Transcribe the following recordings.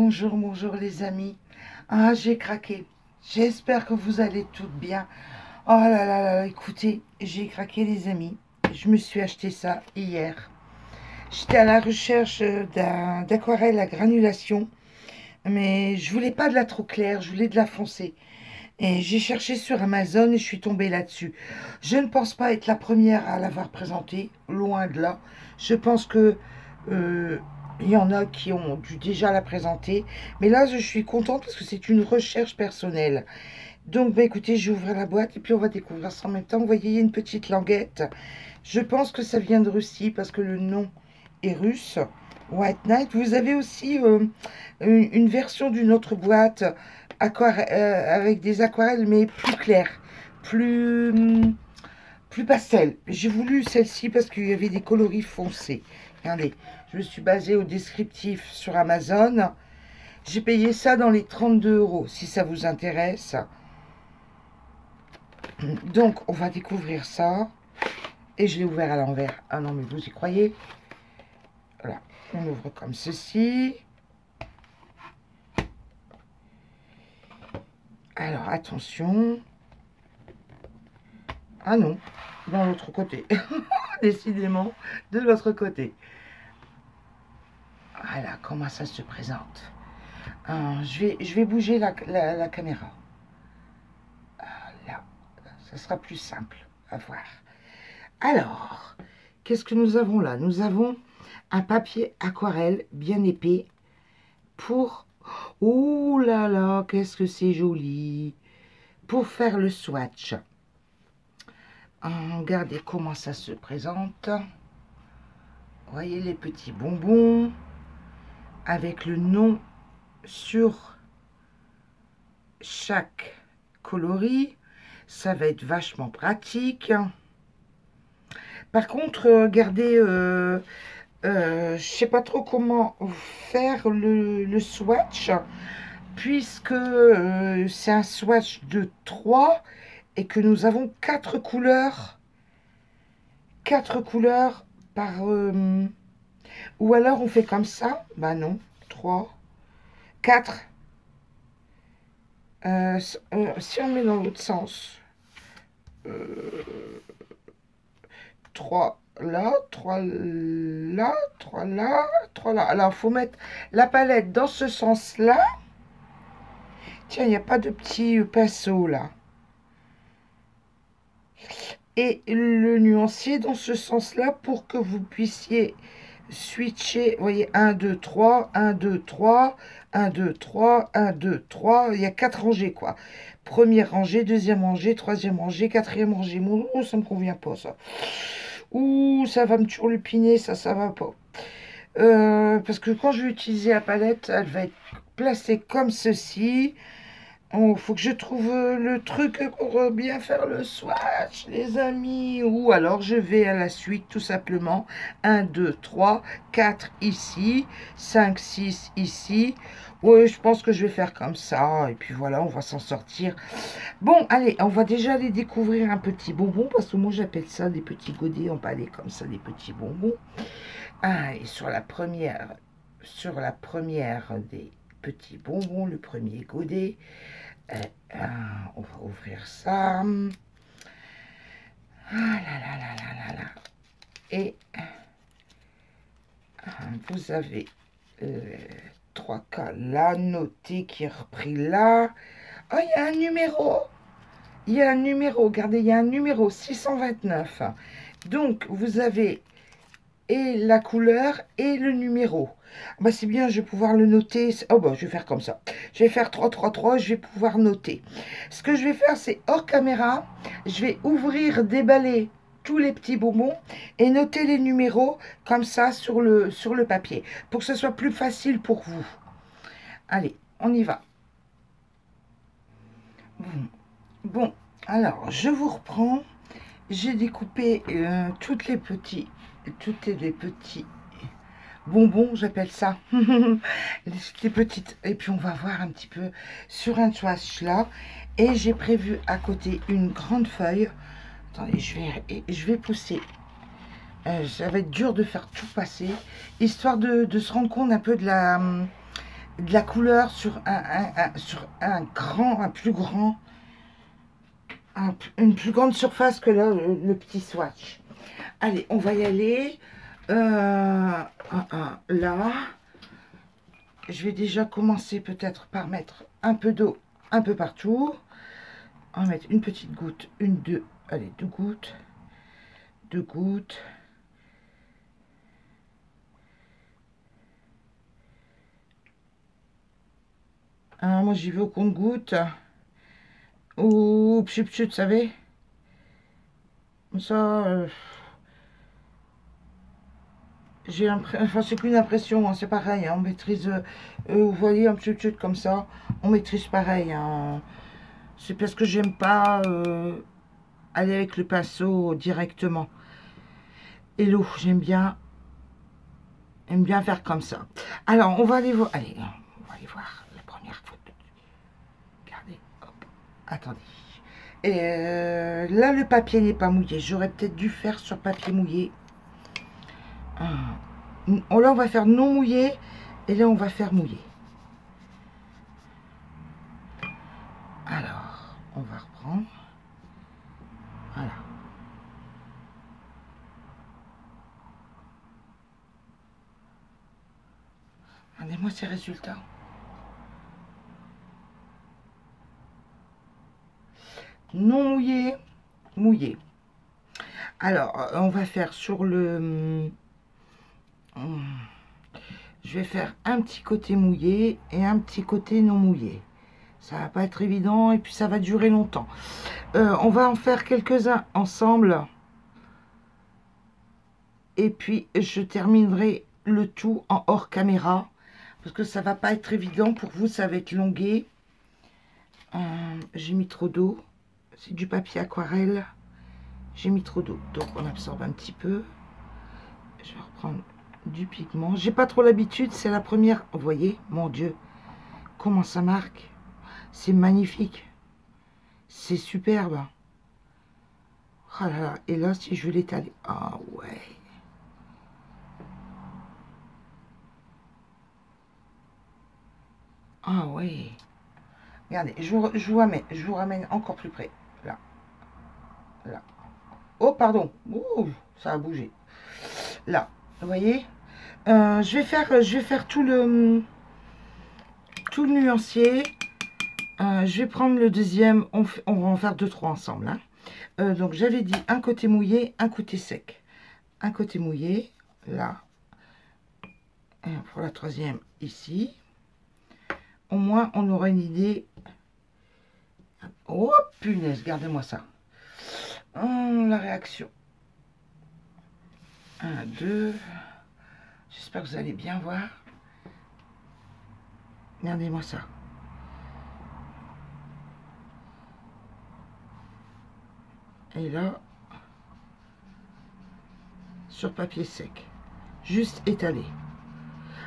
Bonjour les amis. Ah, j'ai craqué. J'espère que vous allez toutes bien. Oh là, écoutez, j'ai craqué les amis. Je me suis acheté ça hier. J'étais à la recherche d'aquarelle à granulation, mais je voulais pas de la trop claire, je voulais de la foncée. Et j'ai cherché sur Amazon et je suis tombée là-dessus. Je ne pense pas être la première à l'avoir présenté, loin de là. Je pense que euh, il y en a qui ont dû déjà la présenter. Mais là, je suis contente parce que c'est une recherche personnelle. Donc, bah, écoutez, je vais ouvrir la boîte et puis on va découvrir ça en même temps. Vous voyez, il y a une petite languette. Je pense que ça vient de Russie parce que le nom est russe. White Knight. Vous avez aussi une version d'une autre boîte avec des aquarelles, mais plus claires, plus pastel. J'ai voulu celle-ci parce qu'il y avait des coloris foncés. Regardez, je me suis basée au descriptif sur Amazon. J'ai payé ça dans les 32 €, si ça vous intéresse. Donc, on va découvrir ça. Et je l'ai ouvert à l'envers. Ah non, mais vous y croyez? Voilà, on ouvre comme ceci. Alors, attention. Ah non, dans l'autre côté. Décidément, de l'autre côté. Voilà, comment ça se présente. Je vais bouger la caméra. Là, ça sera plus simple à voir. Alors, qu'est-ce que nous avons là? Nous avons un papier aquarelle bien épais pour... Ouh là là, qu'est-ce que c'est joli! Pour faire le swatch. Regardez comment ça se présente. Vous voyez les petits bonbons avec le nom sur chaque coloris. Ça va être vachement pratique. Par contre, regardez, je sais pas trop comment faire le swatch, puisque c'est un swatch de 3 et que nous avons 4 couleurs. 4 couleurs par... ou alors on fait comme ça. Bah non, 3, 4. Si on met dans l'autre sens, 3 là, 3 là, 3 là, 3 là. Alors, il faut mettre la palette dans ce sens-là. Tiens, il n'y a pas de petit pinceau là. Et le nuancier dans ce sens-là pour que vous puissiez switcher. Vous voyez, 1, 2, 3, 1, 2, 3, 1, 2, 3, 1, 2, 3. Il y a 4 rangées, quoi. Première rangée, deuxième rangée, troisième rangée, quatrième rangée. Oh, ça me convient pas, ça. Ouh, ça va me turlupiner, ça va pas. Parce que quand je vais utiliser la palette, elle va être placée comme ceci. Oh, faut que je trouve le truc pour bien faire le swatch, les amis. Ou alors je vais à la suite, tout simplement. 1, 2, 3, 4 ici, 5, 6 ici. Oui, je pense que je vais faire comme ça. Et puis voilà, on va s'en sortir. Bon, allez, on va déjà aller découvrir un petit bonbon. Parce que moi, j'appelle ça des petits godets emballés comme ça, des petits bonbons. Ah, et sur la première des petits bonbons, le premier godet, on va ouvrir ça. Ah là là là là là là. Et vous avez 3 cas là, noté qui est repris là. Oh, il y a un numéro. Il y a un numéro, regardez, il y a un numéro 629. Donc, vous avez et la couleur et le numéro. Bah, c'est bien, je vais pouvoir le noter. Oh, bah, je vais faire comme ça. Je vais faire 333, je vais pouvoir noter. Ce que je vais faire, c'est hors caméra, je vais ouvrir, déballer tous les petits bonbons et noter les numéros comme ça sur le papier pour que ce soit plus facile pour vous. Allez, on y va. Bon, alors, je vous reprends. J'ai découpé toutes les petits bonbons, j'appelle ça. Les petites. Et puis, on va voir un petit peu sur un swatch là. Et j'ai prévu à côté une grande feuille. Attendez, je vais pousser. Ça va être dur de faire tout passer, histoire de se rendre compte un peu de de la couleur sur sur un plus grand, une plus grande surface que là, le petit swatch. Allez, on va y aller. Là, je vais déjà commencer peut-être par mettre un peu d'eau un peu partout. On va mettre une petite goutte, une, deux, allez, deux gouttes, deux gouttes. Moi, j'y vais au compte-gouttes. Ou pchut, pchut, vous savez. Ça, j'ai l'impression, enfin, c'est qu'une impression, hein, c'est pareil, hein, on maîtrise, vous voyez, un petit comme ça, on maîtrise pareil, hein. C'est parce que j'aime pas aller avec le pinceau directement. Et l'eau, j'aime bien faire comme ça. Alors, on va aller voir, allez, on va aller voir la première photo. Regardez, hop, attendez. Et là, le papier n'est pas mouillé, j'aurais peut-être dû faire sur papier mouillé. Là, on va faire non mouillé, et là, on va faire mouillé. Alors, on va reprendre. Voilà. Regardez-moi ces résultats. Non mouillé, mouillé. Alors, on va faire sur le... Je vais faire un petit côté mouillé et un petit côté non mouillé. Ça va pas être évident et puis ça va durer longtemps. On va en faire quelques-uns ensemble. Et puis, je terminerai le tout en hors caméra. Parce que ça va pas être évident pour vous, ça va être longué. J'ai mis trop d'eau. C'est du papier aquarelle. J'ai mis trop d'eau. Donc, on absorbe un petit peu. Je vais reprendre du pigment. J'ai pas trop l'habitude. C'est la première. Vous voyez, mon Dieu. Comment ça marque. C'est magnifique. C'est superbe. Oh là là. Et là, si je veux l'étaler. Ah ouais. Ah ouais. Regardez, je vous ramène encore plus près. Là. Là. Oh, pardon. Ouh, ça a bougé. Là. Vous voyez, je vais faire tout le nuancier. Je vais prendre le deuxième. On va en faire deux, trois ensemble. Hein. Donc, j'avais dit un côté mouillé, un côté sec. Un côté mouillé, là. Et pour la troisième, ici. Au moins, on aura une idée. Oh, punaise, gardez-moi ça. La réaction. 1, 2. J'espère que vous allez bien voir. Regardez-moi ça. Et là, sur papier sec. Juste étalé.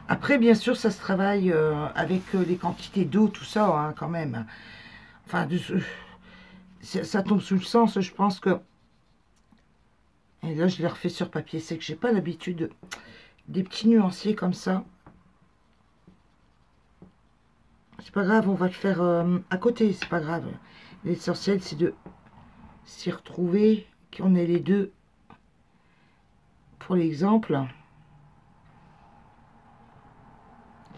Après, bien sûr, ça se travaille avec les quantités d'eau, tout ça, hein, quand même. Enfin, ça tombe sous le sens, je pense que... Et là, je l'ai refait sur papier sec. J'ai pas l'habitude des petits nuanciers comme ça. C'est pas grave, on va le faire à côté, c'est pas grave. L'essentiel, c'est de s'y retrouver, qu'on ait les deux. Pour l'exemple...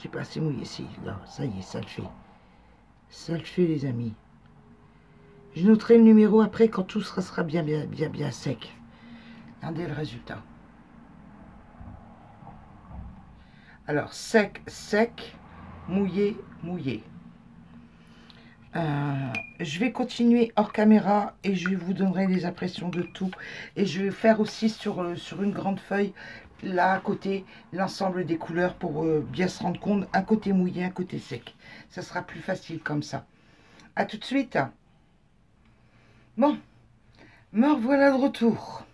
J'ai pas assez mouillé ici. Là, ça y est, ça le fait. Ça le fait, les amis. Je noterai le numéro après quand tout sera bien sec. Regardez le résultat. Alors, sec, sec, mouillé, mouillé. Je vais continuer hors caméra et je vous donnerai les impressions de tout. Et je vais faire aussi sur une grande feuille, là à côté, l'ensemble des couleurs pour bien se rendre compte, un côté mouillé, un côté sec. Ça sera plus facile comme ça. À tout de suite. Bon, me revoilà de retour.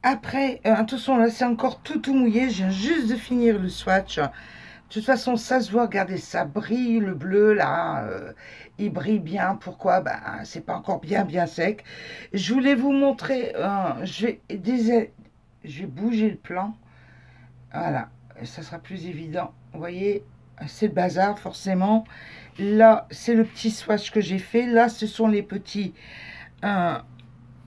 Après, attention, là c'est encore tout mouillé. Je viens juste de finir le swatch. De toute façon, ça se voit, regardez, ça brille, le bleu, là, il brille bien. Pourquoi? Ben, c'est pas encore bien sec. Je voulais vous montrer, je vais bouger le plan. Voilà, ça sera plus évident. Vous voyez, c'est le bazar forcément. Là, c'est le petit swatch que j'ai fait. Là, ce sont euh,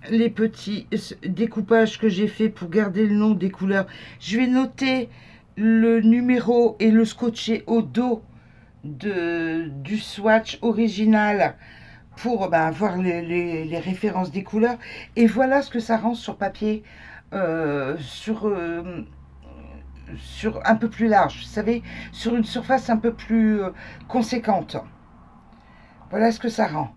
les petits découpages que j'ai fait pour garder le nom des couleurs. Je vais noter le numéro et le scotcher au dos du swatch original pour voir les références des couleurs. Et voilà ce que ça rend sur papier, sur un peu plus large, vous savez, sur une surface un peu plus conséquente. Voilà ce que ça rend.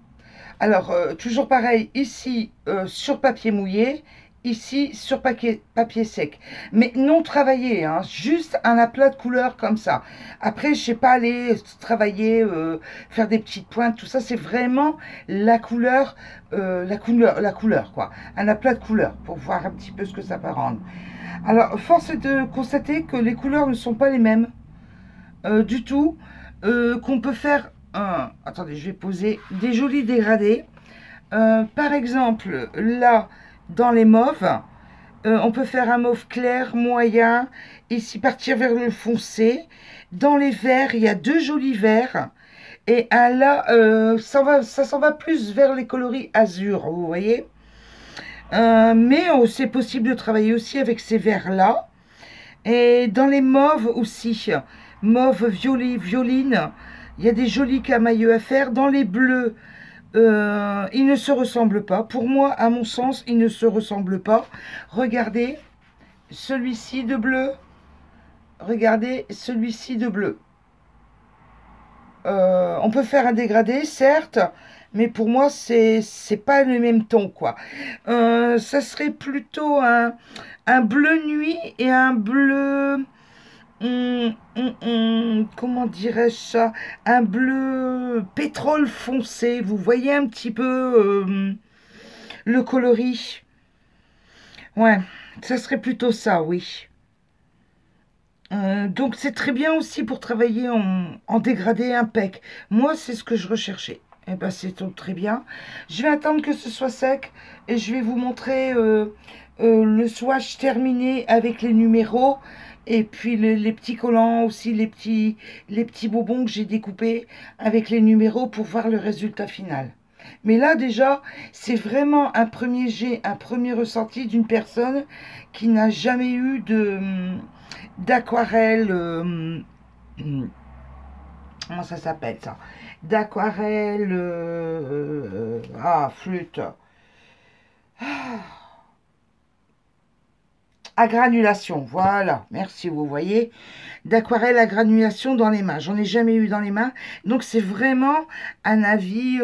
Alors, toujours pareil, ici sur papier mouillé, ici sur papier sec. Mais non travaillé, hein, juste un aplat de couleurs comme ça. Après, je sais pas aller travailler, faire des petites pointes, tout ça, c'est vraiment la couleur, la couleur, quoi. Un aplat de couleurs pour voir un petit peu ce que ça peut rendre. Alors, force est de constater que les couleurs ne sont pas les mêmes du tout, qu'on peut faire attendez, je vais poser des jolis dégradés. Par exemple, là, dans les mauves, on peut faire un mauve clair, moyen, ici partir vers le foncé. Dans les verts, il y a deux jolis verts. Et là, ça s'en va plus vers les coloris azur, vous voyez. Mais c'est possible de travailler aussi avec ces verts-là. Et dans les mauves aussi, mauve, violet, violine, il y a des jolis camailleux à faire. Dans les bleus, ils ne se ressemblent pas. Pour moi, à mon sens, ils ne se ressemblent pas. Regardez celui-ci de bleu. Regardez celui-ci de bleu. On peut faire un dégradé, certes, mais pour moi, c'est pas le même ton, quoi. Ça serait plutôt un bleu nuit et un bleu... comment dirais-je ça? Un bleu pétrole foncé. Vous voyez un petit peu le coloris? Ouais, ça serait plutôt ça, oui. Donc c'est très bien aussi pour travailler en dégradé impec. Moi, c'est ce que je recherchais. Et ben c'est très bien. Je vais attendre que ce soit sec et je vais vous montrer le swatch terminé avec les numéros et puis les petits collants aussi, les petits bonbons que j'ai découpés avec les numéros pour voir le résultat final. Mais là déjà, c'est vraiment un premier jet, un premier ressenti d'une personne qui n'a jamais eu d'aquarelle, comment ça s'appelle ça? D'aquarelle, flûte, à granulation, voilà, merci, vous voyez, d'aquarelle à granulation dans les mains, j'en ai jamais eu dans les mains, donc c'est vraiment un avis,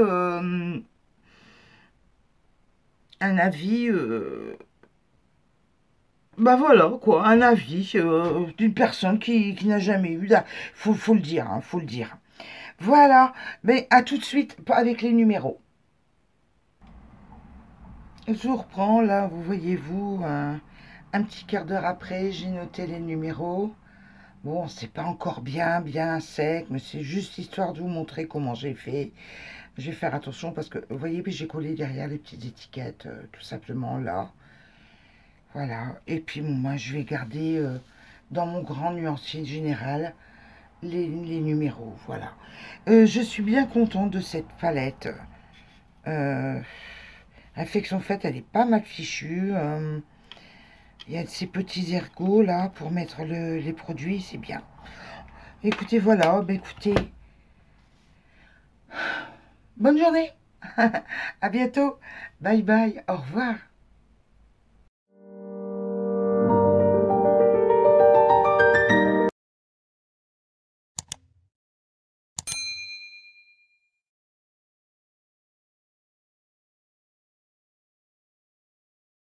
voilà, quoi, un avis d'une personne qui n'a jamais eu, faut le dire, hein, faut le dire. Voilà, mais à tout de suite avec les numéros. Je vous reprends, là, vous voyez-vous, un petit quart d'heure après, j'ai noté les numéros. Bon, c'est pas encore bien sec, mais c'est juste histoire de vous montrer comment j'ai fait. Je vais faire attention parce que, vous voyez, j'ai collé derrière les petites étiquettes, tout simplement, là. Voilà, et puis bon, moi, je vais garder dans mon grand nuancier général les numéros, voilà. Je suis bien contente de cette palette. Infection faite, elle est pas mal fichue. Il y a ces petits ergots là pour mettre les produits, c'est bien. Écoutez, voilà, écoutez, bonne journée. À bientôt. Bye bye, au revoir.